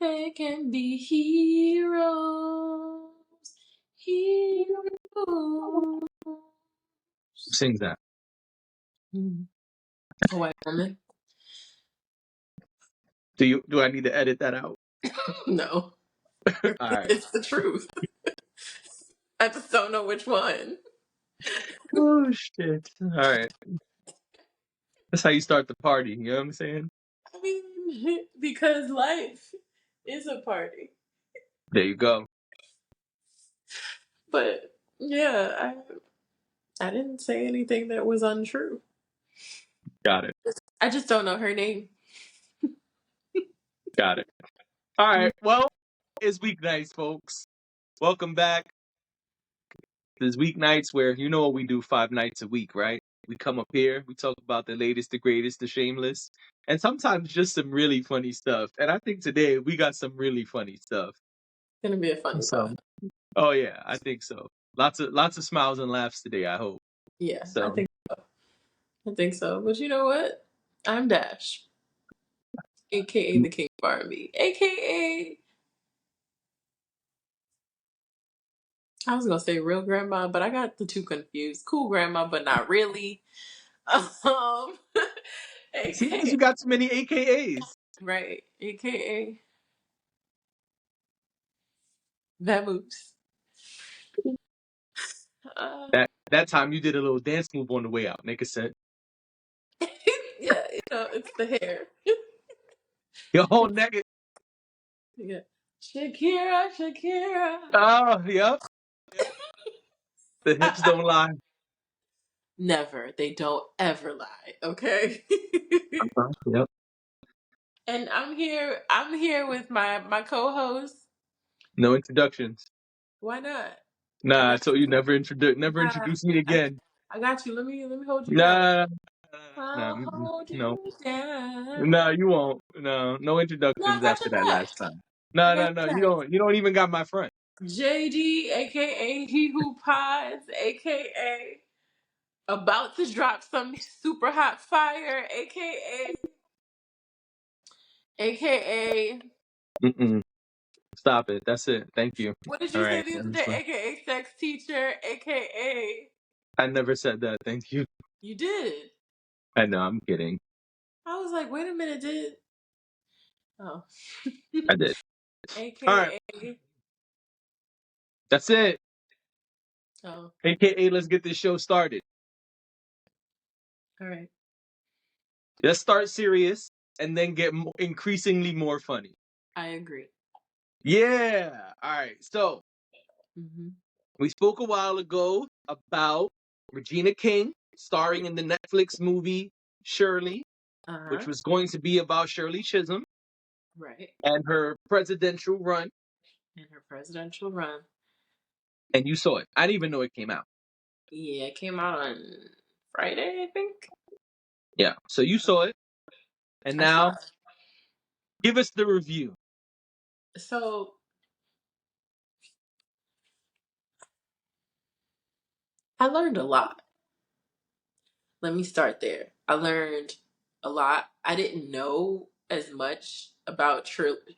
They can be heroes. Heroes. Who sings that? A white woman? Do I need to edit that out? No. All right. It's the truth. I just don't know which one. Oh shit. All right. That's how you start the party. You know what I'm saying? I mean, because life is a party. There you go. But yeah, I didn't say anything that was untrue. Got it. I just don't know her name. Got it. All right. Well, it's weeknights, folks. Welcome back. There's weeknights where you know what we do 5 nights a week, right? We come up here, we talk about the latest, the greatest, the shameless, and sometimes just some really funny stuff. And I think today we got some really funny stuff. It's gonna be a funny So, pod. oh yeah, I think so. Lots of smiles and laughs today, I hope. Yeah, I So, think so. I think so. But you know what? I'm Dash, aka the King of R&B, aka I was gonna say real grandma, but I got the two confused. Cool grandma, but not really. Um, see, because aka you got too many AKAs. right, aka Vamoose. Uh, That time you did a little dance move on the way out. Make a sense. yeah, it's the hair. Your whole neck. Yeah, Shakira, Shakira. Oh, yep. The hips don't lie. Never. They don't ever lie. Okay. Yep. And I'm here. I'm here with my co-host. No introductions. Why not? I Nah, got so you never nah, introduce me again. I got you. Let me hold you down. Nah, nah, I'll hold no, you down. no, you won't. No No, I introductions got after your that back. last time. I No, got no, no, your back. you don't even got my front. JD, aka He Who Pies, aka about to drop some super hot fire, aka Mm-mm. Stop it. That's it. Thank you. what did All you say right. the other day? AKA sex teacher, AKA I never said that. Thank you. you did. I know. I'm kidding. I was like, wait a minute, did oh I did. All right. AKA That's it. oh AKA, let's get this show started. all right. Let's start serious and then get increasingly more funny. I agree. Yeah. All right. So Mm-hmm. we spoke a while ago about Regina King starring in the Netflix movie Shirley, which Uh-huh. was going to be about Shirley Chisholm Right. and her presidential run. In her presidential run. And you saw it. I didn't even know it came out. Yeah, it came out on Friday, I think. Yeah. So you saw it. And I saw now give us the review. it. So I learned a lot. Let me start there. I learned a lot. I didn't know as much about Shirley.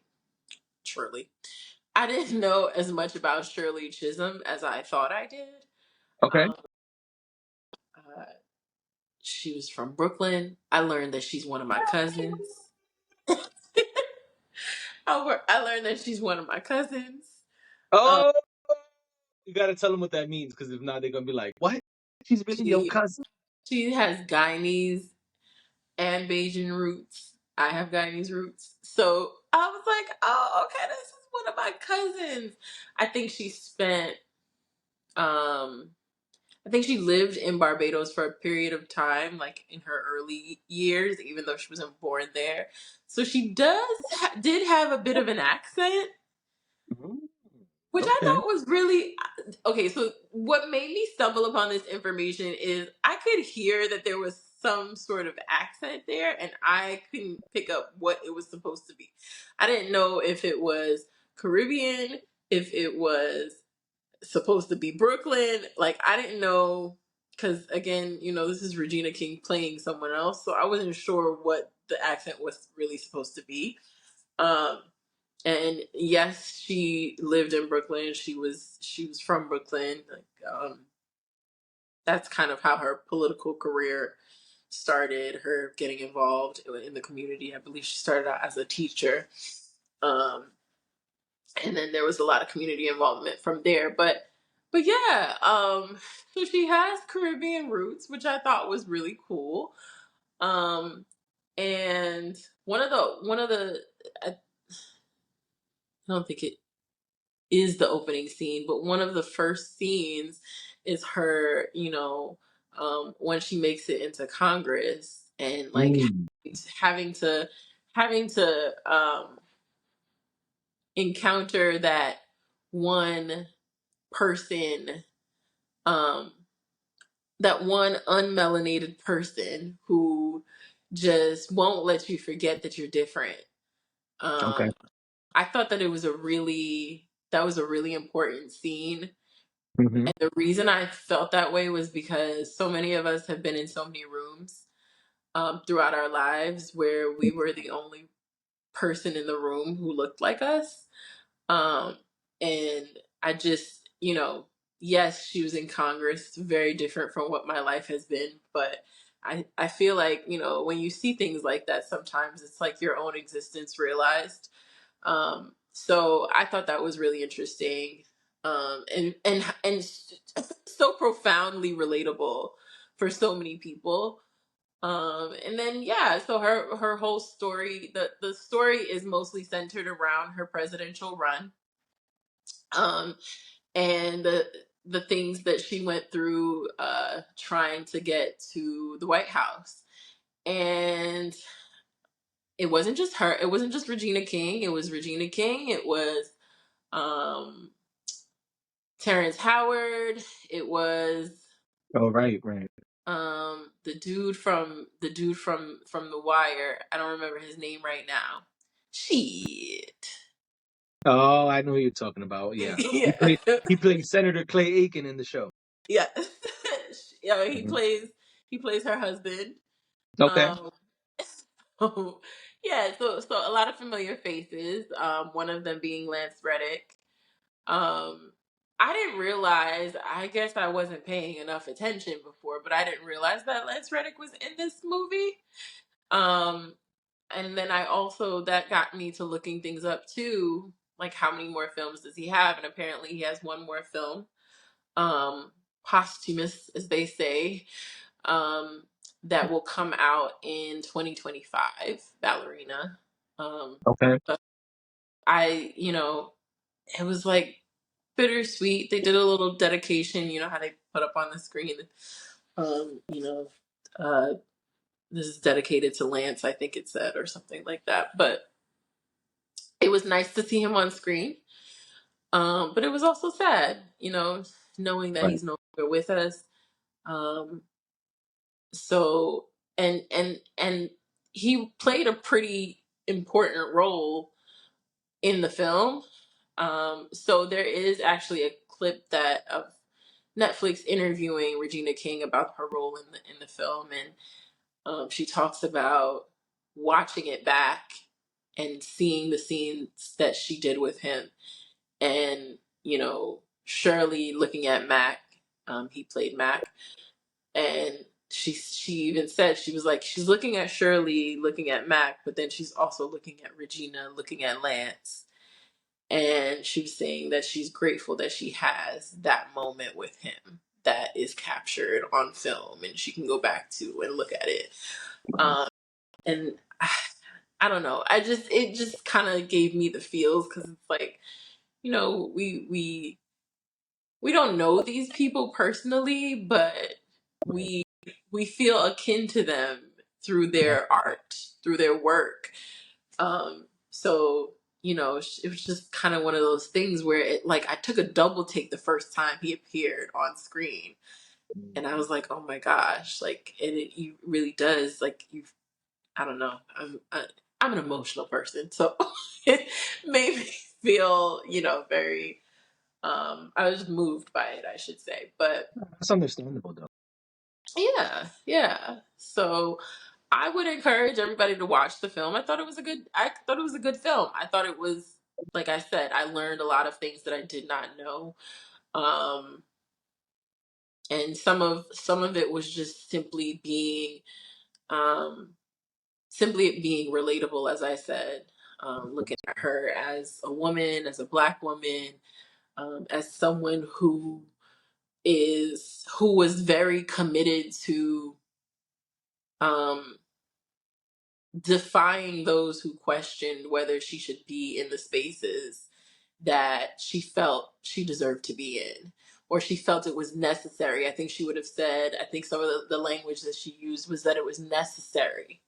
I didn't know as much about Shirley Chisholm as I thought I did. Okay. Um, uh, she was from Brooklyn. I learned that she's one of my cousins. I learned that she's one of my cousins. Um, Oh, you got to tell them what that means because if not, they're going to be like, what? She's really your she cousin? she has Guyanese and Bajan roots. I have Guyanese roots. So I was like, oh, okay, this is one of my cousins. I think she spent um I think she lived in Barbados for a period of time, like in her early years, even though she wasn't born there. So she did have a bit of an accent, Mm, which I okay. thought was really okay. So what made me stumble upon this information is I could hear that there was some sort of accent there, and I couldn't pick up what it was supposed to be. I didn't know if it was Caribbean, if it was supposed to be Brooklyn. Like I didn't know because again, this is Regina King playing someone else, so I wasn't sure what the accent was really supposed to be. Um, And yes, she lived in Brooklyn. She was from Brooklyn. Like, that's kind of how her political career started. Her getting involved in the community. I believe she started out as a teacher, um, and then there was a lot of community involvement from there. But yeah, so she has Caribbean roots, which I thought was really cool. Um, and I don't think it is the opening scene, but one of the first scenes is her, when she makes it into Congress and like Mm. having to having to encounter that one person, um, that one unmelanated person who just won't let you forget that you're different. Okay. Um, I thought that that was a really important scene. Hmm. And the reason I felt that way was because so many of us have been in so many rooms throughout our lives where we were the only person in the room who looked like us. Um, and I just, yes, she was in Congress, very different from what my life has been. But I feel like, when you see things like that, sometimes it's like your own existence realized. So I thought that was really interesting, and so profoundly relatable for so many people. And then yeah, so her whole story, the story is mostly centered around her presidential run, um, and the things that she went through trying to get to the White House. And it wasn't just her. It wasn't just Regina King. It was Regina King. It was um, Terrence Howard. It was Oh, right, right. the dude from The Wire. I don't remember his name right now. Shit. Oh, I know who you're talking about. Yeah, he Yeah. played he played Senator Clay Aiken in the show. Yeah. Yeah, Mhm. he plays her husband. Okay. Um so, yeah, so a lot of familiar faces. One of them being Lance Reddick. Um, I didn't realize. I guess I wasn't paying enough attention before, but I didn't realize that Lance Reddick was in this movie. Um, and then I also that got me to looking things up too, like how many more films does he have? And apparently he has one more film, posthumous, as they say, um, that will come out in 2025. Ballerina. Okay. But it was like bittersweet. They did a little dedication, how they put up on the screen. Um, you know, uh, this is dedicated to Lance, I think it said, or something like that. But it was nice to see him on screen. But it was also sad, knowing that Right. he's no longer with us. Um, so and he played a pretty important role in the film. So there is actually a clip that of Netflix interviewing Regina King about her role in the film, and she talks about watching it back and seeing the scenes that she did with him, and Shirley looking at Mac. He played Mac, and she even said she was like she's looking at Shirley, looking at Mac, but then she's also looking at Regina, looking at Lance. And she was saying that she's grateful that she has that moment with him that is captured on film and she can go back to and look at it. Um, and I don't know. It just kind of gave me the feels because it's like, we don't know these people personally, but we we feel akin to them through their art, through their work. So it was just kind of one of those things where it like I took a double take the first time he appeared on screen, and I was like, oh my gosh, like, and you really does like you. I don't know. I'm an emotional person, so it made me feel very. I was moved by it, I should say, but That's understandable, though. yeah, yeah. So I would encourage everybody to watch the film. I thought it was a good film. I thought it was like I said, I learned a lot of things that I did not know. Um, and some of it was just um, simply it being relatable, as I said. Looking at her as a woman, as a black woman, as someone who was very committed to um, defying those who questioned whether she should be in the spaces that she felt she deserved to be in, or she felt it was necessary. I think she would have said, I think some of the language that she used was that it was necessary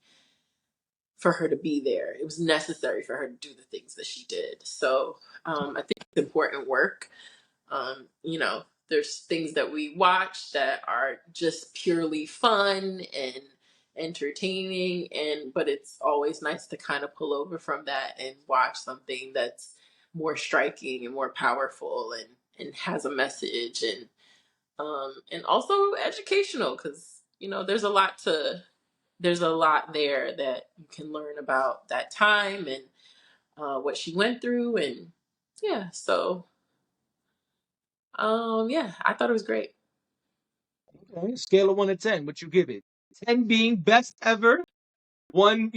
for her to be there. It was necessary for her to do the things that she did. So I think it's important work. There's things that we watch that are just purely fun and entertaining, but it's always nice to kind of pull over from that and watch something that's more striking and more powerful and has a message and also educational, because there's a lot there that you can learn about that time and what she went through. And yeah, so yeah, I thought it was great. Okay. Scale of 1 to 10, what you give it? 10 being best ever. One,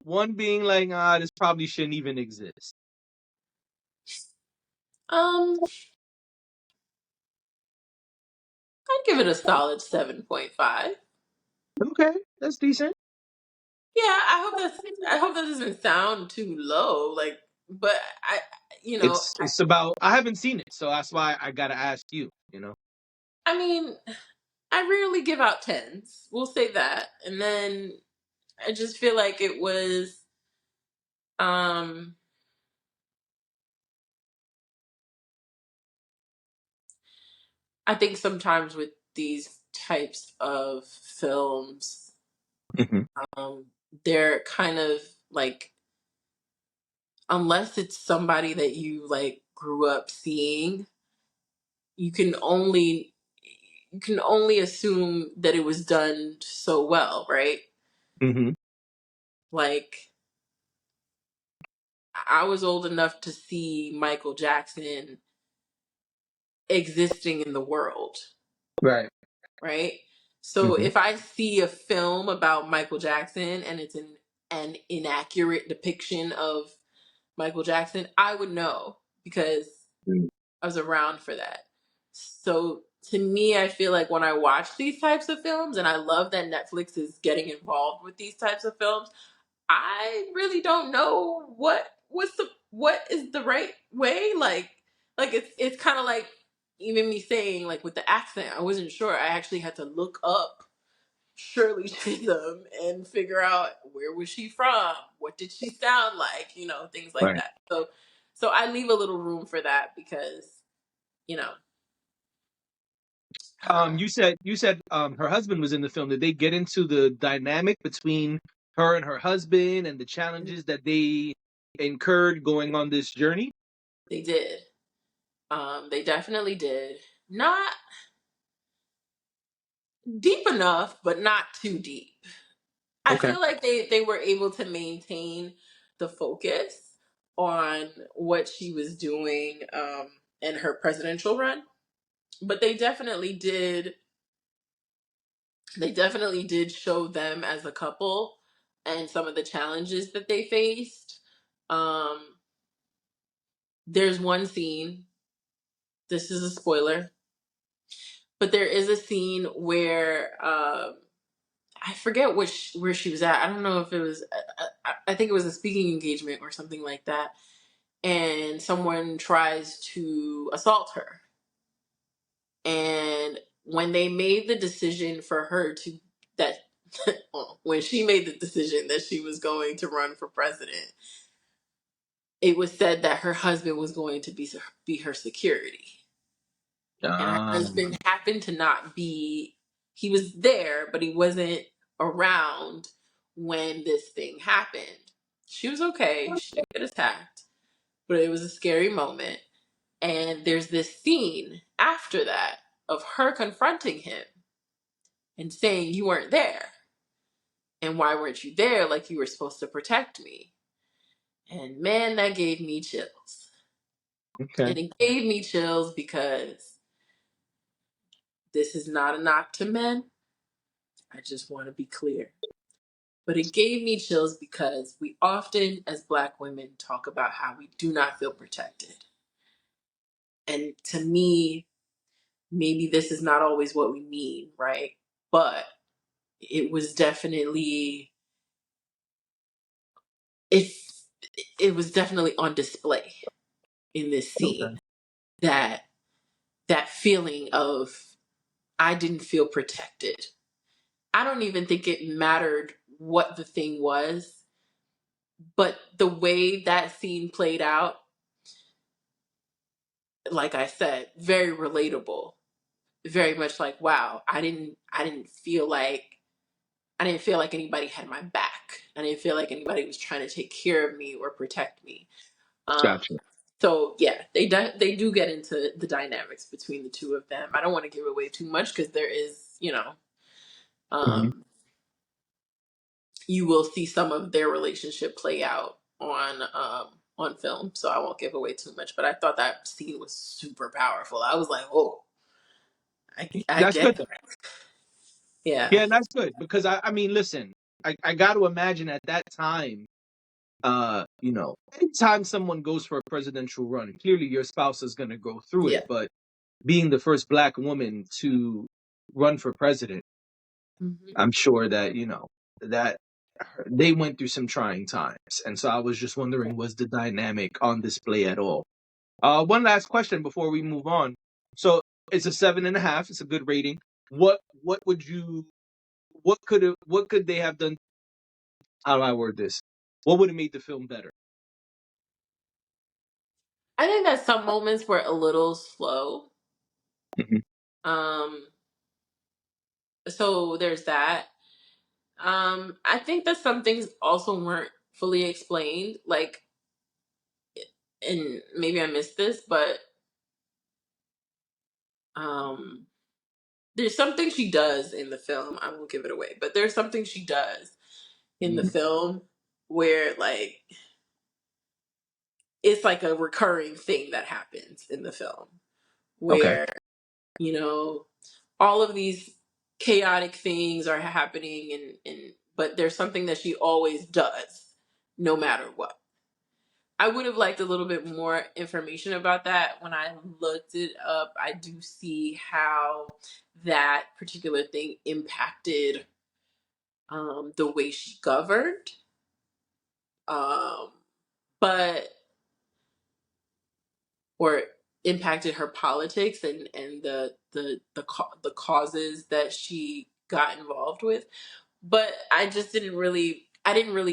one being like, this probably shouldn't even exist. um I'd give it a solid 7.5. Okay, that's decent. Yeah, I hope that doesn't sound too low, like, but I you know It's about, I haven't seen it, so that's why I gotta ask you. I mean, I rarely give out tens, we'll say that. And then I just feel like it was um I think sometimes with these types of films, Hmm. um they're kind of like, unless it's somebody that you like grew up seeing, you can only you can only assume that it was done so well, right? Hmm. Like, I was old enough to see Michael Jackson existing in the world, Right. right? So Hmm. if I see a film about Michael Jackson and it's an inaccurate depiction of Michael Jackson, I would know because I was around for that. So to me, I feel like when I watch these types of films, and I love that Netflix is getting involved with these types of films, I really don't know what is the right way. Like it's kind of like, even me saying, like, with the accent, I wasn't sure. I actually had to look up Shirley Chisholm and figure out where was she from, what did she sound like, things like Right. that. So I leave a little room for that because you know uh, You said her husband was in the film. Did they get into the dynamic between her and her husband and the challenges that they incurred going on this journey? they did. They definitely did. Not deep enough, but not too deep. I Okay. feel like they were able to maintain the focus on what she was doing in her presidential run, but they definitely did show them as a couple and some of the challenges that they faced. Um, there's one scene. This is a spoiler, but there is a scene where I forget where she was at. I don't know if it was. I think it was a speaking engagement or something like that, and someone tries to assault her. And when they made the decision for her to that when she made the decision that she was going to run for president, it was said that her husband was going to be her security. And her Um, husband happened to not be, he was there, but he wasn't around when this thing happened. She was okay. She didn't get attacked, but it was a scary moment. And there's this scene after that of her confronting him and saying, "You weren't there. And why weren't you there? Like, you were supposed to protect me." And man, that gave me chills. Okay. And it gave me chills because this is not a knock to men. I just want to be clear. But it gave me chills because we often, as Black women, talk about how we do not feel protected. And to me, maybe this is not always what we mean, right? But it was definitely it it was definitely on display in this Okay. scene. That that feeling of I didn't feel protected. I don't even think it mattered what the thing was, but the way that scene played out, like I said, very relatable. Very much like, wow, I didn't feel like anybody had my back. I didn't feel like anybody was trying to take care of me or protect me. Um, Gotcha. so yeah, they do get into the dynamics between the two of them. I don't want to give away too much because there is, Hmm. um, you will see some of their relationship play out on film. So I won't give away too much. But I thought that scene was super powerful. I was like, oh, I That's get good though. that. Yeah, Yeah, that's good because I mean, listen, I got to imagine at that time, anytime someone goes for a presidential run, clearly your spouse is going to go through it. yeah. But being the first Black woman to run for president, Hmm. I'm sure that that they went through some trying times, and so I was just wondering, was the dynamic on display at all? One last question before we move on. So it's a 7.5. It's a good rating. What would you what could they have done? How do I word this? What would have made the film better? I think that some moments were a little slow. Hmm. Um, so there's that. I think that some things also weren't fully explained. Like, and maybe I missed this, but um, there's something she does in the film. I won't give it away, but there's something she does in the film where like it's like a recurring thing that happens in the film Okay. where you know all of these chaotic things are happening and but there's something that she always does no matter what. I would have liked a little bit more information about that. When I looked it up, I do see how that particular thing impacted the way she governed. Um, but or impacted her politics and the causes that she got involved with, but I didn't really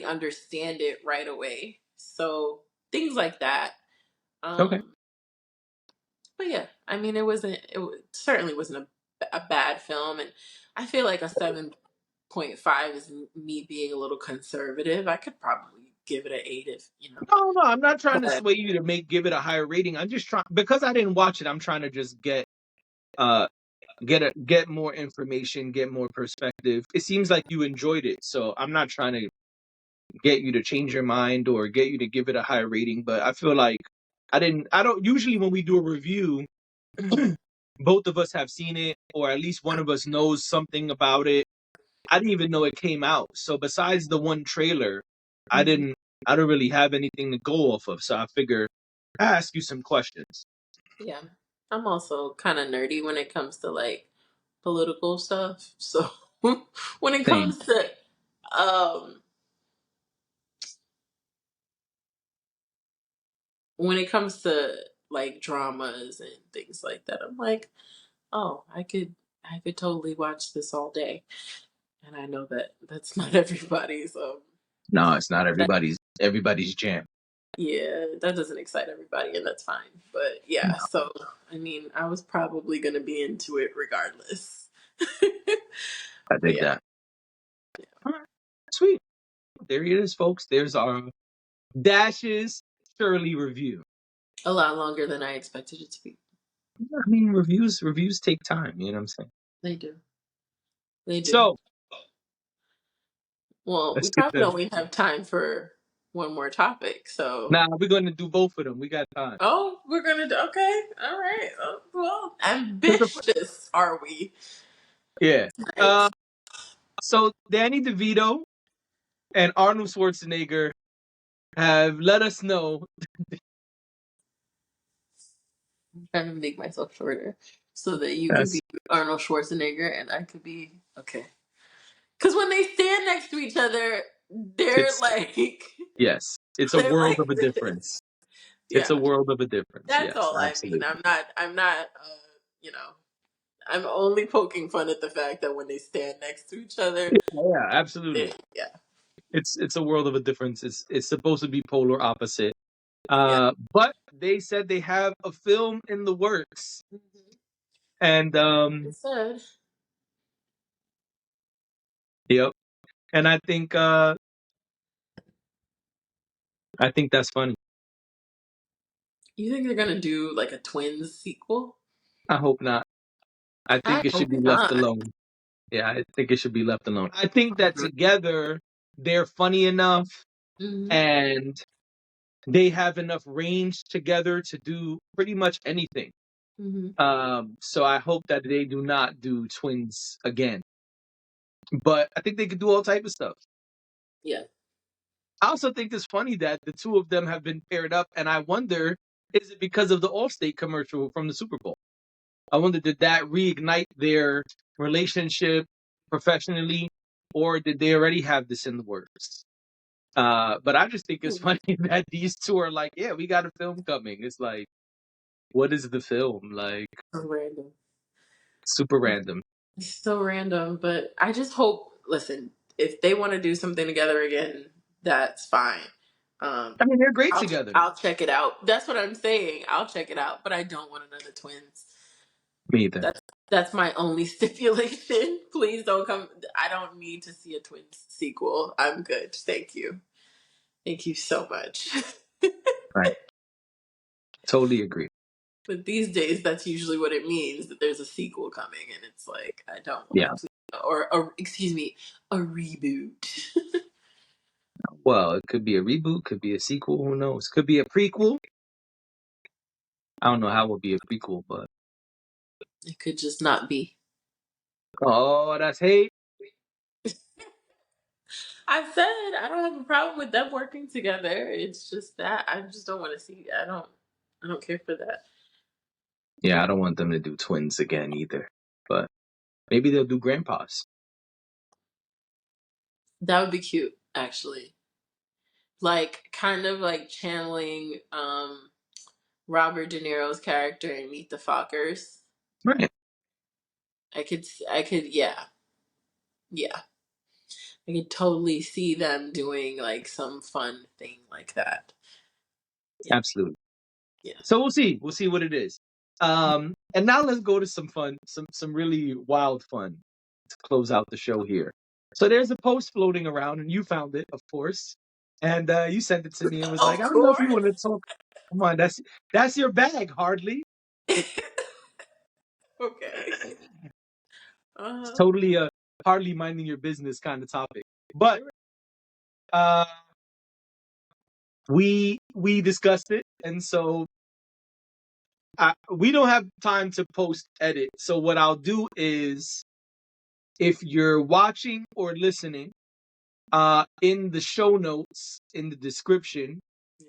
understand it right away, so things like that. Okay. um but yeah, I mean certainly wasn't a bad film, and I feel like a 7.5 is me being a little conservative. I could probably give it an 8 if No, no, I'm not trying to but sway you to give it a higher rating. I'm just trying because I didn't watch it. I'm trying to just uh get more information, get more perspective. It seems like you enjoyed it, so I'm not trying to get you to change your mind or get you to give it a higher rating. But I feel like I don't usually when we do a review, Mhm. both of us have seen it, or at least one of us knows something about it. I didn't even know it came out. So besides the one trailer, I Mhm. didn't I don't really have anything to go off of. So I figure I ask you some questions. Yeah. I'm also kind of nerdy when it comes to like political stuff. So when it Same. comes to um when it comes to like dramas and things like that, I'm like, "Oh, I could totally watch this all day." And I know that that's not everybody's No, it's not that everybody's jam. yeah, that doesn't excite everybody and that's fine. But yeah, No, so I mean, I was probably going to be into it regardless. I But dig yeah, that. All right, sweet. There it is, folks. There's our Dashes Shirley review. a lot longer than I expected it to be. I mean, reviews take time. You know what I'm saying? They do. They do. So Well, we let's get probably the. don't even have time for. one more topic. So, Nah, we're going to do both of them. We got time. oh, we're gonna do okay. All right. Well, 'Cause ambitious are we? yeah. Right. So Danny DeVito and Arnold Schwarzenegger have let us know. I'm trying to make myself shorter so that you can That's be Arnold Schwarzenegger and I could be okay. Because when they stand next to each other, they're it's like yes, it's a they're world like of a this. difference. It's a Yeah, world of a difference. that's Yes, all I mean. absolutely. I'm not. You know, I'm only poking fun at the fact that when they stand next to each other, Yeah, absolutely. yeah, It's a world of a difference. It's supposed to be polar opposite. yeah. But they said they have a film in the works, Mm-hmm. and It said, yep. And I think that's funny. you think they're gonna do like a twins sequel? I hope not. I I think it should hope be left not. alone. Yeah, I think it should be left alone. I think that together they're funny enough Mm-hmm. and they have enough range together to do pretty much anything. Mm-hmm. So I hope that they do not do twins again. But I think they could do all type of stuff. Yeah. I also think it's funny that the two of them have been paired up, and I wonder, is it because of the Allstate commercial from the Super Bowl? I wonder, did that reignite their relationship professionally, or did they already have this in the works? But I just think it's funny that these two are like, yeah, we got a film coming. It's like, what is the film? Like, So random. super random. It's so random, but I just hope. Listen, if they want to do something together again, that's fine. Um, I mean, they're great together. I'll check it out. That's what I'm saying. I'll check it out, but I don't want another twins. Me either. That's my only stipulation. Please don't come. I don't need to see a twins sequel. I'm good. Thank you. Thank you so much. Right. Totally agree. But these days, that's usually what it means that there's a sequel coming, and it's like I don't want Yeah. it to, or excuse me, a reboot. Well, it could be a reboot, could be a sequel. Who knows? Could be a prequel. I don't know how it would be a prequel, but It could just not be. oh, that's hate. I said I don't have a problem with them working together. It's just that I just don't want to see. I don't care for that. Yeah, I don't want them to do twins again either. But maybe they'll do grandpas. That would be cute, actually. Like kind of like channeling Robert De Niro's character in Meet the Fockers. Right. Yeah, yeah. I could totally see them doing like some fun thing like that. Yeah, Absolutely. yeah. So we'll see. We'll see what it is. And now let's go to some fun, some really wild fun to close out the show here. So there's a post floating around, and you found it, of course, and you sent it to me and was like, Of I don't know if you course. want to talk. Come on, that's your bag, hardly. Okay. It's Uh-huh. totally a hardly minding your business kind of topic. But uh, we discussed it, and so we don't have time to post edit. So what I'll do is, if you're watching or listening, in the show notes in the description,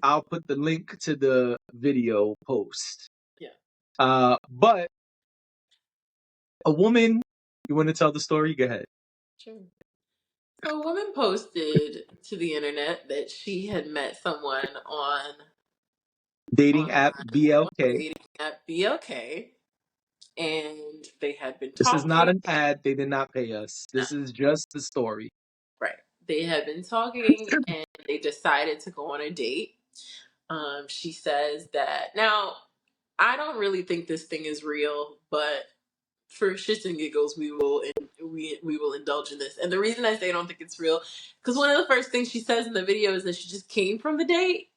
I'll put the link to the video post. Yeah, But a woman, you want to tell the story? Go ahead. sure. So a woman posted to the internet that she had met someone Dating app online on BLK. dating app BLK, and they had been This is not talking. an ad. They did not pay us. No, This is just the story. right. They had been talking, and they decided to go on a date. She says that now I don't really think this thing is real, but for shits and giggles, we will indulge in this. And the reason I say I don't think it's real, because one of the first things she says in the video is that she just came from the date.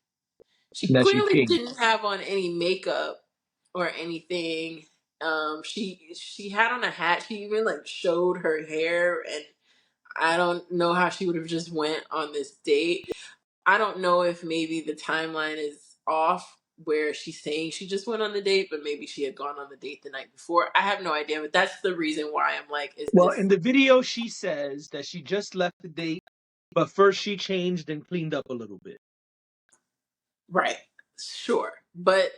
She That she clearly came. didn't have on any makeup or anything. She had on a hat. She even like showed her hair, and I don't know how she would have just went on this date. I don't know if maybe the timeline is off where she's saying she just went on the date, but maybe she had gone on the date the night before. I have no idea, but that's the reason why I'm like, is Well, this in the video, she says that she just left the date, but first she changed and cleaned up a little bit. right? Sure. But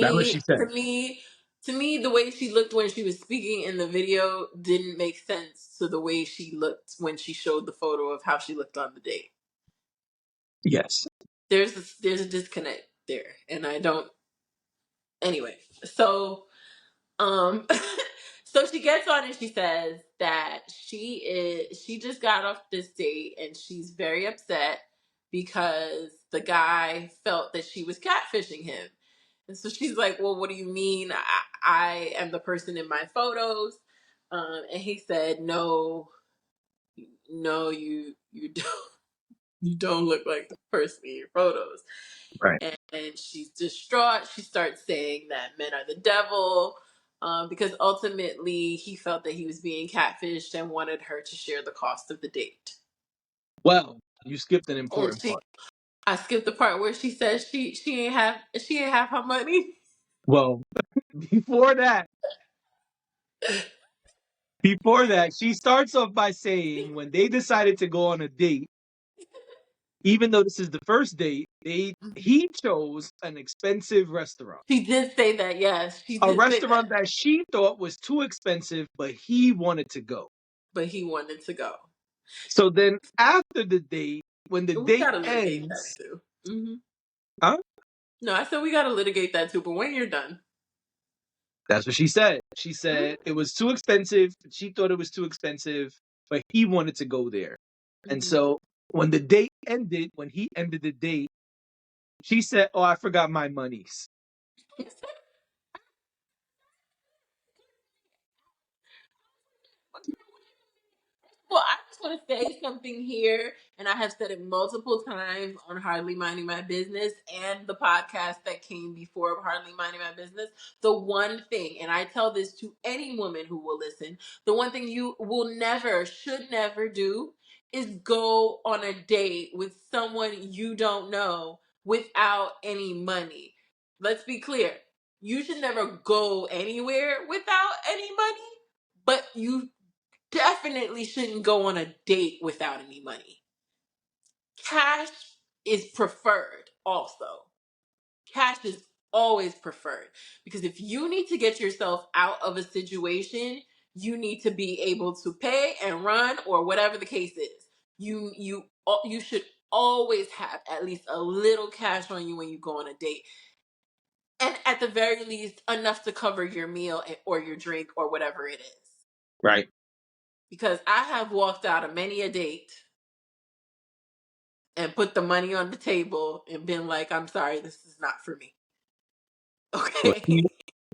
That's what she said. to me, the way she looked when she was speaking in the video didn't make sense to the way she looked when she showed the photo of how she looked on the date. Yes. There's a disconnect there, and I don't. Anyway, so um, so she gets on and she says that she just got off this date and she's very upset because the guy felt that she was catfishing him. And so she's like, "Well, what do you mean? I am the person in my photos." And he said, "No, no, you don't you don't look like the person in your photos." Right. And she's distraught. She starts saying that men are the devil, because ultimately he felt that he was being catfished and wanted her to share the cost of the date. Well, you skipped an And important she, part. I skipped the part where she says she ain't have her money. Well, before that, before that, she starts off by saying when they decided to go on a date, even though this is the first date, he chose an expensive restaurant. She did say that, yes, she A did say that, restaurant that she thought was too expensive, but he wanted to go. but he wanted to go. So then after the date, when the We date gotta litigate that ends, too. Hmm. huh? No, I said we gotta litigate that too. But when you're done, That's what she said. She hmm said it was too expensive. She thought it was too expensive, but he wanted to go there. And hmm so when the date ended, when he ended the date, she said, "Oh, I forgot my monies." well, I just want to say something here, and I have said it multiple times on Hardly Minding My Business and the podcast that came before Hardly Minding My Business. The one thing, and I tell this to any woman who will listen, the one thing you will never, should never do is go on a date with someone you don't know without any money. Let's be clear. You should never go anywhere without any money, but you definitely shouldn't go on a date without any money. Cash is preferred also. Cash is always preferred because if you need to get yourself out of a situation, you need to be able to pay and run or whatever the case is. You should always have at least a little cash on you when you go on a date. And at the very least enough to cover your meal or your drink or whatever it is. Right. Because I have walked out of many a date and put the money on the table and been like, I'm sorry, this is not for me. Well, Okay.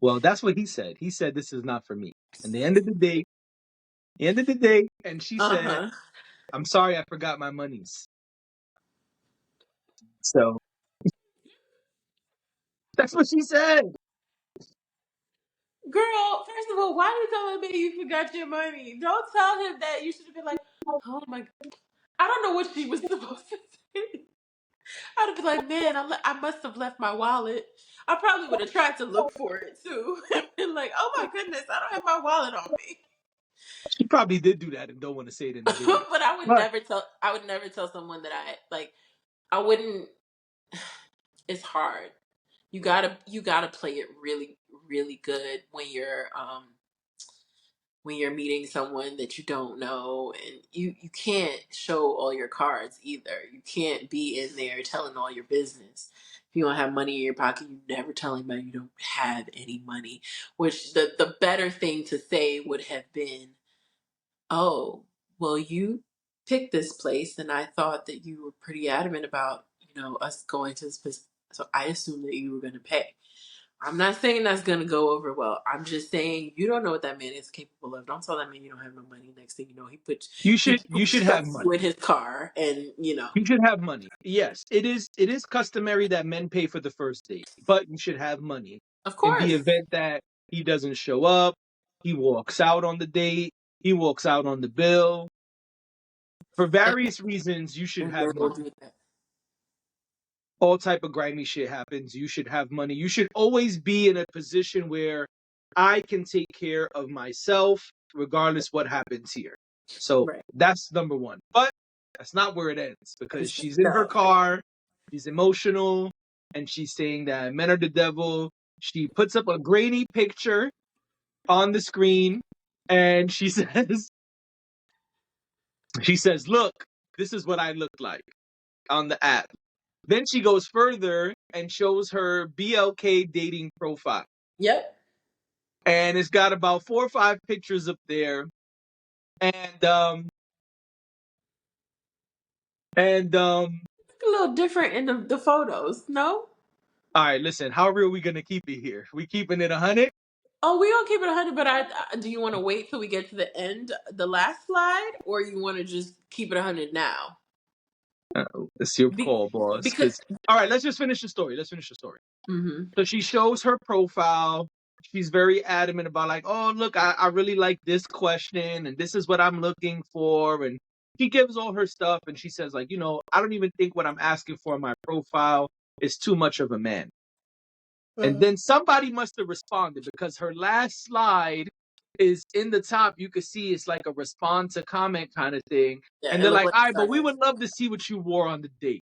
well, that's what he said. He said this is not for me. And the end of the day, and she said, Uh-huh. "I'm sorry, I forgot my monies." So that's what she said. Girl, first of all, why you telling me you forgot your money? Don't tell him that. You should have been like, oh my, I don't know what she was supposed to say. I'd have been like, man, I must have left my wallet. I probably would have tried to look for it too. And been like, oh my goodness, I don't have my wallet on me. She probably did do that and don't want to say it in the video. But But I would never tell someone that I wouldn't. It's hard. You gotta play it really really good when you're meeting someone that you don't know, and you can't show all your cards either. You can't be in there telling all your business. If you don't have money in your pocket, you never tell anybody you don't have any money. Which the better thing to say would have been, oh, well, you picked this place, and I thought that you were pretty adamant about, us going to this place. So I assumed that you were going to pay. I'm not saying that's going to go over well. I'm just saying you don't know what that man is capable of. Don't tell that man you don't have no money. Next thing you know, he you should have stuffs you money. in his car, and You should have money. Yes, it is customary that men pay for the first date, but you should have money. of In the course, event that he doesn't show up, he walks out on the date, he walks out on the bill. For and, various reasons, you should and have men will money. do that. all type of grimy shit happens. You should have money. You should always be in a position where I can take care of myself regardless what happens here. So Right. that's number one. But that's not where it ends, because she's in her No. car, she's emotional, and she's saying that men are the devil. She puts up a grainy picture on the screen, and she says, look, this is what I look like on the app. Then she goes further and shows her BLK dating profile. Yep. And it's got about 4 or 5 pictures up there. And A little different in the photos. No. all right, listen, how real are we gonna keep it here? We keeping it 100? Oh, we gonna keep it 100. But do you want to wait till we get to the end, the last slide, or you want to just keep it 100 now? It's your Be, call, boss. because. Because all right, let's just finish the story. Mm-hmm. So she shows her profile. She's very adamant about, like, oh, look, I really like this question, and this is what I'm looking for. And she gives all her stuff, and she says, like, I don't even think what I'm asking for in my profile is too much of a man. And then somebody must have responded, because her last slide is in the top. You could see it's like a respond to comment kind of thing. Yeah, And it they're looked like, like all a right, but side we would love to see what you wore on the date.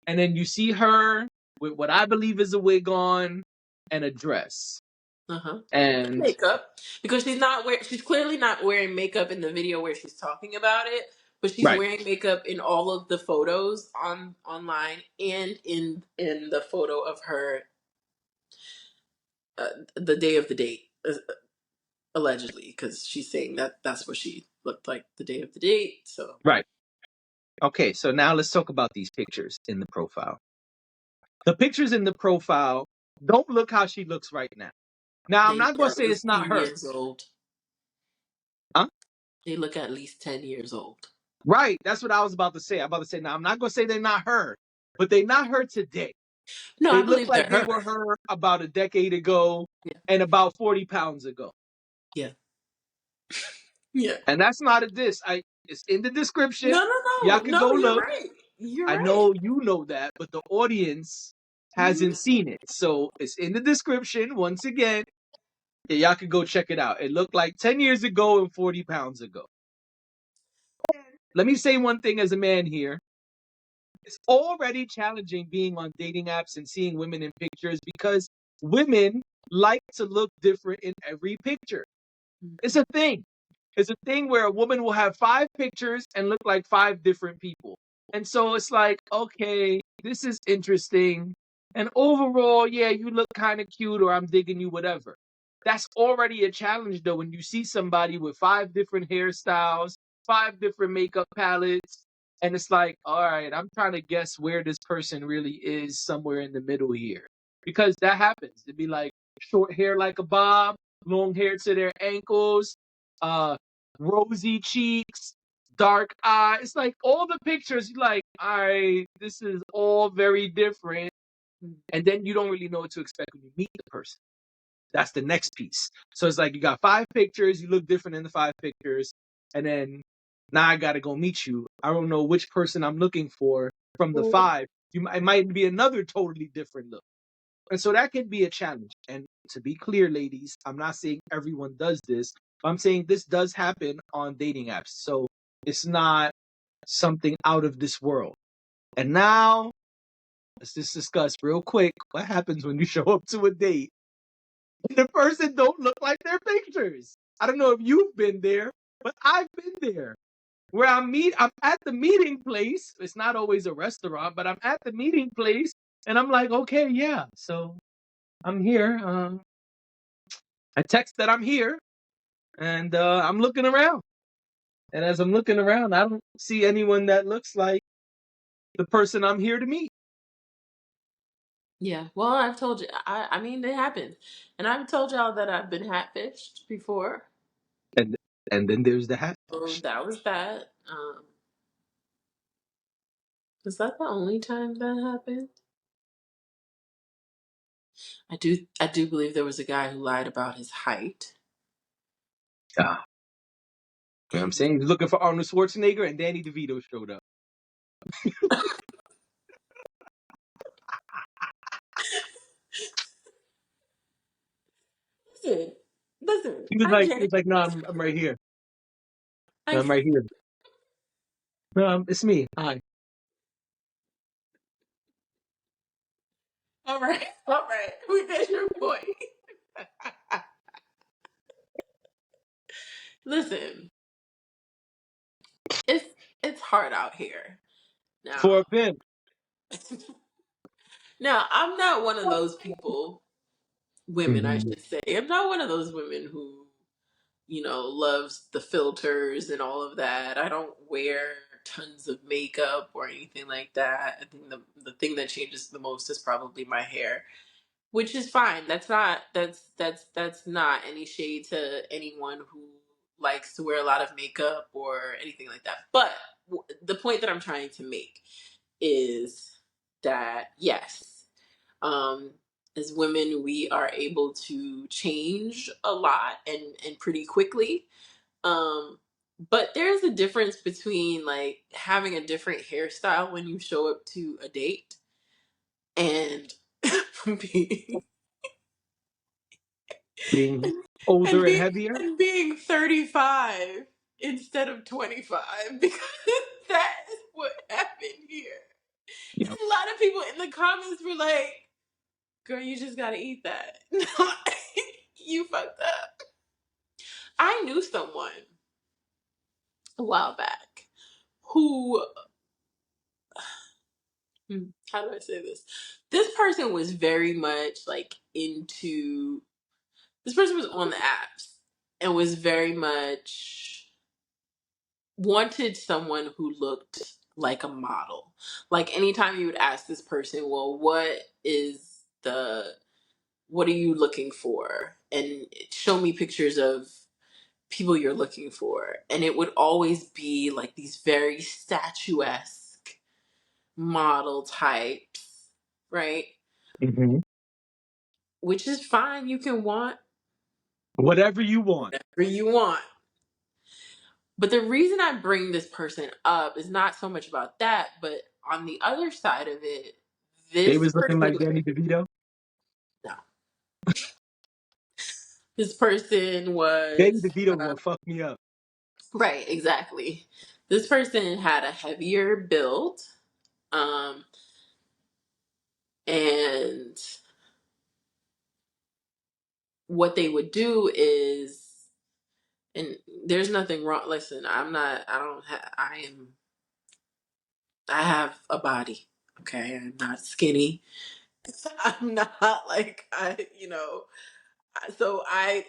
And then you see her with what I believe is a wig on and a dress. Uh-huh. And Makeup, because she's clearly not wearing makeup in the video where she's talking about it, but she's right, wearing makeup in all of the photos online and in the photo of her the day of the date, allegedly, because she's saying that that's what she looked like the day of the date. So right. Okay, so now let's talk about these pictures in the profile. The pictures in the profile don't look how she looks right now. Now, I'm they not look going to at say it's least not 10 her. years old. Huh? They look at least 10 years old. Right, that's what I was about to say. I'm about to say, now, I'm not going to say they're not her, but they're not her today. No, I They look believe they're like they her. were her about a decade ago Yeah. and about 40 pounds ago. Yeah. Yeah. And that's not a diss. It's in the description. No, no, Y'all no. can go No, you're look. right. You're I right. know you know that, but the audience Mhm. hasn't seen it. So it's in the description once again. Yeah, y'all can go check it out. It looked like 10 years ago and 40 pounds ago. Let me say one thing as a man here. It's already challenging being on dating apps and seeing women in pictures, because women like to look different in every picture. It's a thing. It's a thing where a woman will have 5 pictures and look like 5 different people. And so it's like, okay, this is interesting. And overall, yeah, you look kind of cute, or I'm digging you, whatever. That's already a challenge, though, when you see somebody with 5 different hairstyles, 5 different makeup palettes. And it's like, all right, I'm trying to guess where this person really is, somewhere in the middle here. Because that happens. It'd be like short hair like a bob, long hair to their ankles, uh, rosy cheeks, dark eyes. It's like all the pictures, you're like, all right, this is all very different. And then you don't really know what to expect when you meet the person. That's the next piece. So it's like you got 5 pictures, you look different in the 5 pictures, and then now I gotta go meet you. I don't know which person I'm looking for from the 5. It might be another totally different look. And so that can be a challenge. And to be clear, ladies, I'm not saying everyone does this, but I'm saying this does happen on dating apps. So it's not something out of this world. And now let's just discuss real quick what happens when you show up to a date and the person don't look like their pictures. I don't know if you've been there, but I've been there. Where I'm at the meeting place. It's not always a restaurant, but I'm at the meeting place and I'm like, okay, yeah. So I'm here. I text that I'm here, and I'm looking around. And as I'm looking around, I don't see anyone that looks like the person I'm here to meet. Yeah, well, I've told you. I mean, it happens, and I've told y'all that I've been hatfished before. And then there's the So hatfish. that was that. Was that the only time that happened? I do believe there was a guy who lied about his height. Ah, you know what I'm saying? He's looking for Arnold Schwarzenegger, and Danny DeVito showed up. listen, listen. I He was get like, no, it. I'm right here. No, I I'm right here. No, it's me. Hi. all right. We get your point. Listen, it's it's hard out here For now. a pimp. Now, I'm not one of those people, women, I Hmm. should say. I'm not one of those women who, loves the filters and all of that. I don't wear tons of makeup or anything like that. I think the thing that changes the most is probably my hair, which is fine. That's not any shade to anyone who likes to wear a lot of makeup or anything like that. But the point that I'm trying to make is that yes, um, as women, we are able to change a lot and pretty quickly. Um, but there's a difference between like having a different hairstyle when you show up to a date and being Being and, and older and being heavier. and being 35 instead of 25 because that is what happened here. Yeah. And a lot of people in the comments were like, "Girl, you just gotta eat that." You fucked up. I knew someone a while back who, how do I say this? This person was very much like into, this person was on the apps and was very much wanted someone who looked like a model. Like anytime you would ask this person, well, what are you looking for? And show me pictures of people you're looking for. And it would always be like these very statuesque model types, right? Hmm. Which is fine. You can want Whatever you want. whatever you want. But the reason I bring this person up is not so much about that, but on the other side of it, They this was looking person, like Danny DeVito. no, this person Danny was, DeVito will fuck me up. right, exactly. This person had a heavier build, um, and what they would do is, and there's nothing wrong. Listen, I have a body. Okay. I'm not skinny. I'm not like, so I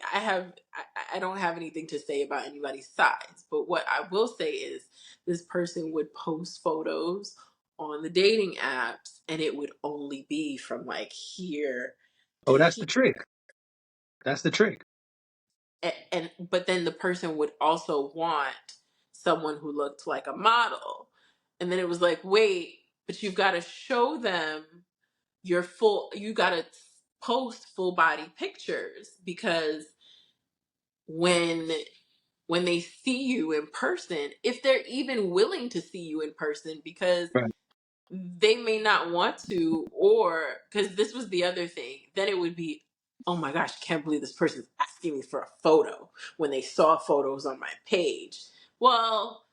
don't have anything to say about anybody's size. But what I will say is this person would post photos on the dating apps and it would only be from like here Oh, to that's here. the trick. That's the trick. And but then the person would also want someone who looked like a model, and then it was like, wait, but you've got to show them you got to post full body pictures because when when they see you in person, if they're even willing to see you in person, because Right. they may not want to, or because this was the other thing, then it would be, oh my gosh, I can't believe this person's asking me for a photo when they saw photos on my page. Well,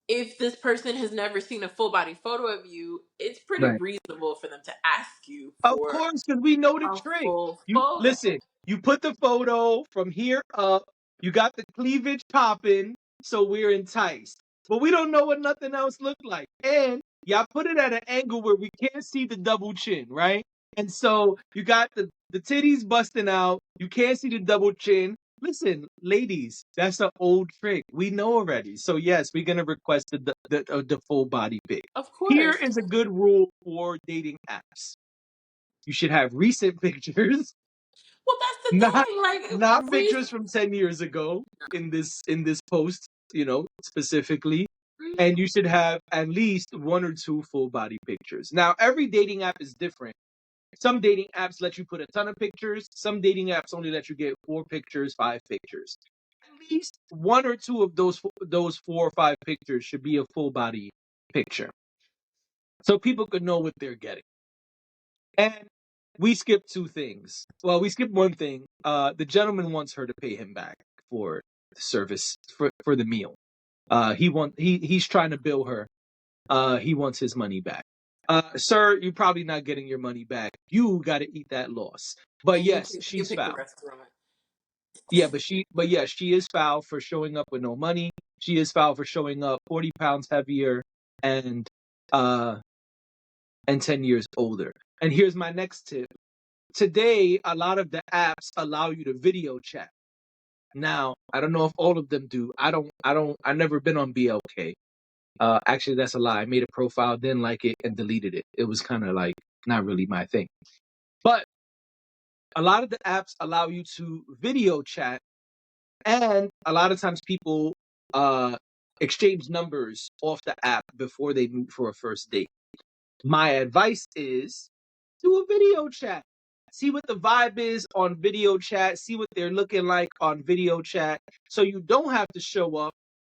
if this person has never seen a full body photo of you, it's pretty Right. reasonable for them to ask you Of for course, because we know the a trick. full You photo. listen. You put the photo from here up. You got the cleavage popping, so we're enticed. But we don't know what nothing else looked like. And y'all put it at an angle where we can't see the double chin, right? And so you got the titties busting out. You can't see the double chin. Listen, ladies, that's an old trick. We know already. So yes, we're gonna request the full body pic. Of Here course. is a good rule for dating apps. You should have recent pictures, Well, that's the not thing. Like, pictures from 10 years ago in this post, specifically. And you should have at least one or two full body pictures. Now, every dating app is different. Some dating apps let you put a ton of pictures. Some dating apps only let you get 4 pictures, 5 pictures. At least one or two of those 4 or 5 pictures should be a full body picture, so people could know what they're getting. And we skipped two things. Well, we skipped one thing. The gentleman wants her to pay him back for the service for the meal. He's trying to bill her. He wants his money back. Sir, you're probably not getting your money back. You got to eat that loss. But And yes, you she's pick the foul. restaurant. Yeah, but yes, she is foul for showing up with no money. She is foul for showing up 40 pounds heavier and uh and 10 years older. And here's my next tip. Today, a lot of the apps allow you to video chat. Now, I don't know if all of them do. I've never been on BLK. Actually, that's a lie. I made a profile, didn't like it, and deleted it. It was kind of like not really my thing. But a lot of the apps allow you to video chat, and a lot of times people uh, exchange numbers off the app before they meet for a first date. My advice is do a video chat. See what the vibe is on video chat. See what they're looking like on video chat. So you don't have to show up,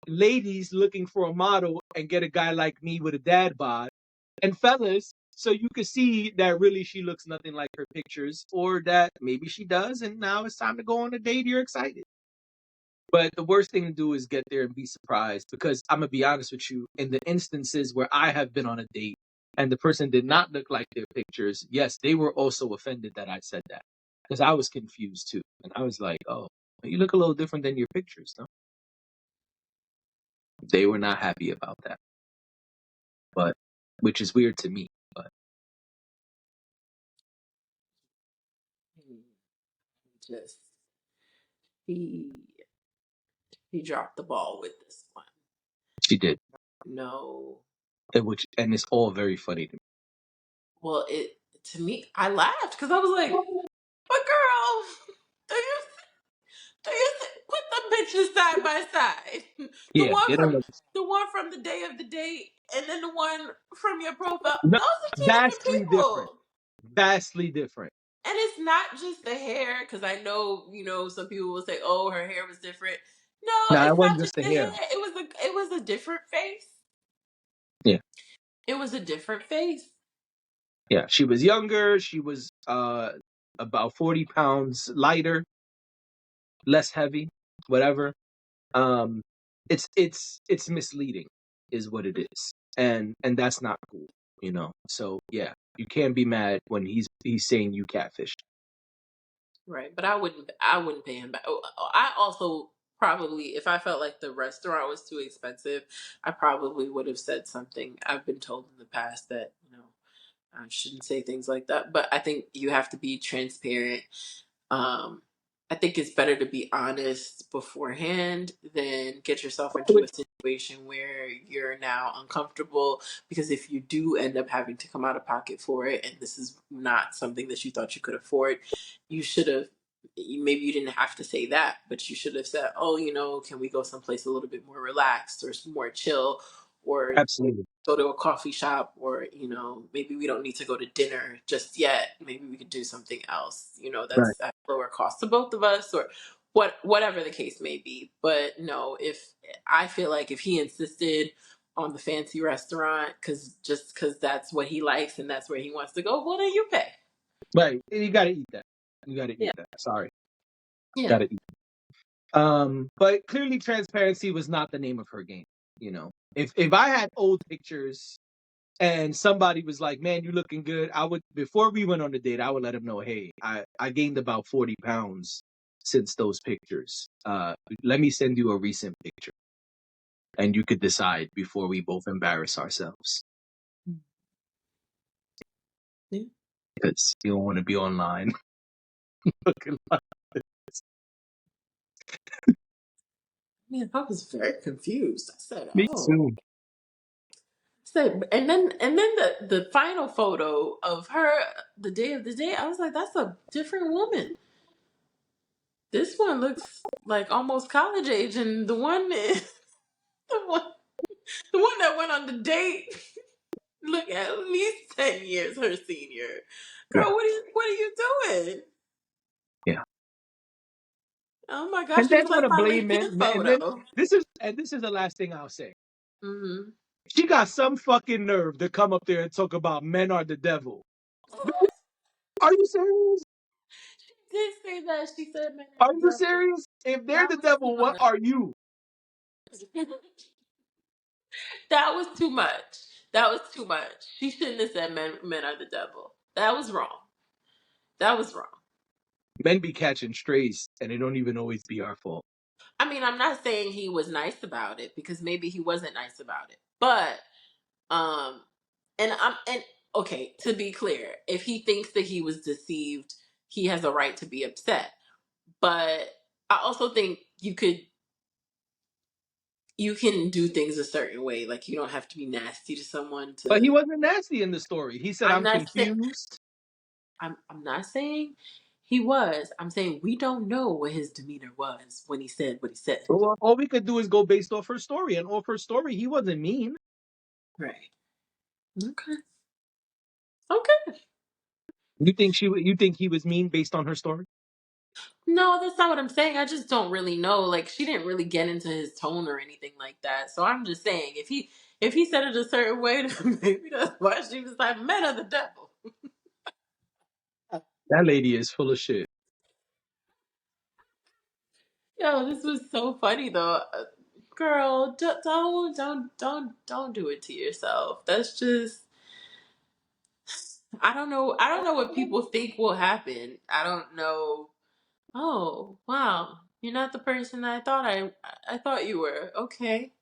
ladies looking for a model, and get a guy like me with a dad bod. And fellas, so you can see that really she looks nothing like her pictures, or that maybe she does, and now it's time to go on a date. You're excited. But the worst thing to do is get there and be surprised, because I'm gonna be honest with you, in the instances where I have been on a date and the person did not look like their pictures, yes, they were also offended that I said that, because I was confused too, and I was like, "Oh, you look a little different than your pictures, no?" They were not happy about that, but which is weird to me. But Just he he dropped the ball with this one. she did, No. and it's all very funny to Well, it to me, I laughed because I was like, "But girl, do you put them bitches side by side? me. Yeah, they don't look The one from the day of the date, and then the one from your profile. no, Those are two different vastly different, people." vastly different. And it's not just the hair, because I know, some people will say, "Oh, her hair was different." No, No, it it's not wasn't just just the the hair. hair. It was a different face. Yeah. It was a different face. Yeah, she was younger. She was about 40 pounds lighter, less heavy, whatever. Um, it's misleading, is what it is, and that's not cool, you know. So yeah, you can't be mad when he's saying you catfish. Right, but I wouldn't pay him back. I also probably, if I felt like the restaurant was too expensive, I probably would have said something. I've been told in the past that, I shouldn't say things like that, but I think you have to be transparent. Um, I think it's better to be honest beforehand than get yourself into a situation where you're now uncomfortable, because if you do end up having to come out of pocket for it and this is not something that you thought you could afford, you should have, maybe you didn't have to say that, but you should have said, "Oh, can we go someplace a little bit more relaxed or more chill, or Absolutely. go to a coffee shop, or maybe we don't need to go to dinner just yet, maybe we could do something else, Right. that's at lower cost to both of us," or whatever the case may be. But no, if I feel like if he insisted on the fancy restaurant because that's what he likes and that's where he wants to go, well, then you pay. Right. You gotta eat that. You gotta eat Yeah. that. Sorry. Yeah. Gotta eat. But clearly transparency was not the name of her game. You know, if I had old pictures and somebody was like, "Man, you looking good," I would, before we went on the date, I would let him know, "Hey, I gained about 40 pounds since those pictures. Let me send you a recent picture, and you could decide before we both embarrass ourselves, Yeah. because you don't want to be online looking like Man, I was very confused. I said, me "Oh." too." Said, and then the final photo of her the day of the day, I was like, "That's a different woman. This one looks like almost college age, and the one is the one the one that went on the date look at least 10 years her senior. Yeah, Girl, what are you doing? yeah. Oh my gosh, And she then was want like to my blame LinkedIn it, and then photo." this is the last thing I'll say. Hmm. She got some fucking nerve to come up there and talk about men are the devil. Are you serious? She did say that. She said men Are are the you devil. serious? If they're That the was too devil, what much. are you? That was too much. That was too much. She shouldn't have said men are the devil. That was wrong. That was wrong. Men be catching strays, and it don't even always be our fault. I mean, I'm not saying he was nice about it because maybe he wasn't nice about it. But um and okay, to be clear, if he thinks that he was deceived, he has a right to be upset. But I also think you can do things a certain way. Like you don't have to be nasty to someone But he to wasn't nasty in the story. He said, I'm "I'm not saying confused." I'm not saying he was. I'm saying we don't know what his demeanor was when he said what he said. Well, all we could do is go based off her story, and off her story, he wasn't mean. Right. Okay. Okay. You think he was mean based on her story? No, that's not what I'm saying. I just don't really know. Like she didn't really get into his tone or anything like that. So I'm just saying if he said it a certain way, then maybe that's why she was like, men are the devil. That lady is full of shit. Yo, this was so funny though. Girl, don't do it to yourself. That's just I don't know what people think will happen. I don't know. Oh, wow. You're not the person I thought you were. Okay.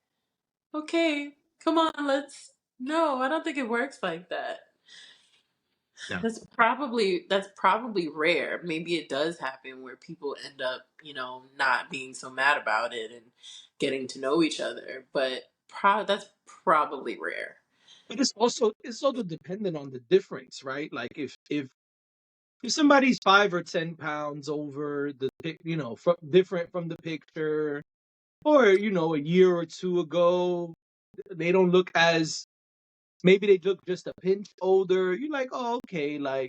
Okay. Come on, let's No, I don't think it works like that. No. That's probably rare. Maybe it does happen where people end up, not being so mad about it and getting to know each other, but that's probably rare. But it's also dependent on the difference, right? Like if somebody's 5 or 10 pounds over the different from the picture, or a year or two ago, they don't look as maybe they look just a pinch older. You're like, oh, okay, like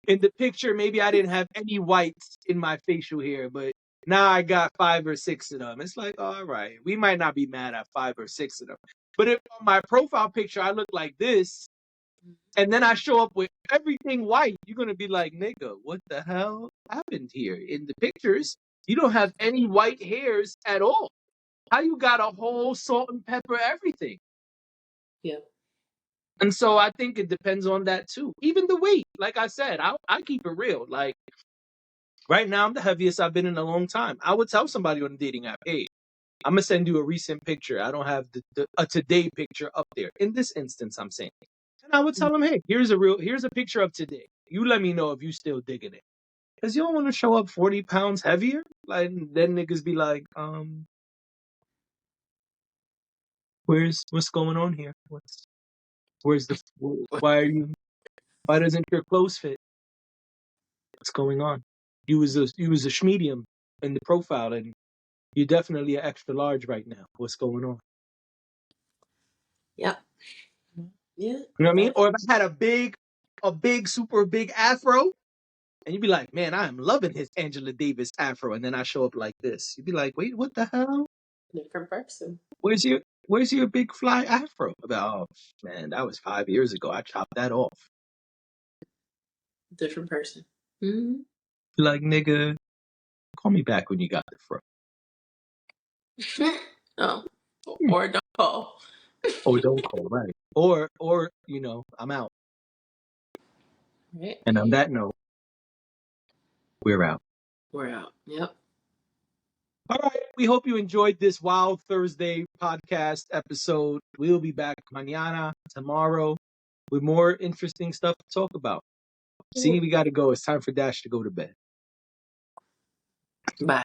in the picture, maybe I didn't have any whites in my facial hair, but now I got 5 or 6 of them. It's like, all right, we might not be mad at 5 or 6 of them. But if on my profile picture I look like this, and then I show up with everything white, you're gonna be like, nigga, what the hell happened here? In the pictures, you don't have any white hairs at all. How you got a whole salt and pepper everything? Yeah. And so I think it depends on that too. Even the weight, like I said, I keep it real. Like right now, I'm the heaviest I've been in a long time. I would tell somebody on a dating app, hey, I'm gonna send you a recent picture. I don't have a today picture up there. In this instance, I'm saying, and I would tell them, hey, here's a picture of today. You let me know if you still digging it, because you don't want to show up 40 pounds heavier. Like then niggas be like, what's going on here? Where's the why are you why doesn't your clothes fit? What's going on? You was a schmedium in the profile, and you're definitely an extra large right now. What's going on? Yep. Yeah. You know what I mean? That Or if I had a big, super big afro, and you'd be like, man, I am loving his Angela Davis afro, and then I show up like this. You'd be like, wait, what the hell? different person. Where's your big fly afro? About, oh man, that was 5 years ago. I chopped that off. Different person. Hmm. Like, nigga, call me back when you got the fro. Oh. Or don't call. Or don't call, right? Or I'm out. Right. And on that note, we're out. We're out. Yep. All right. We hope you enjoyed this Wild Thursday podcast episode. We'll be back mañana, tomorrow, with more interesting stuff to talk about. See, we got to go. It's time for Dash to go to bed. Bye.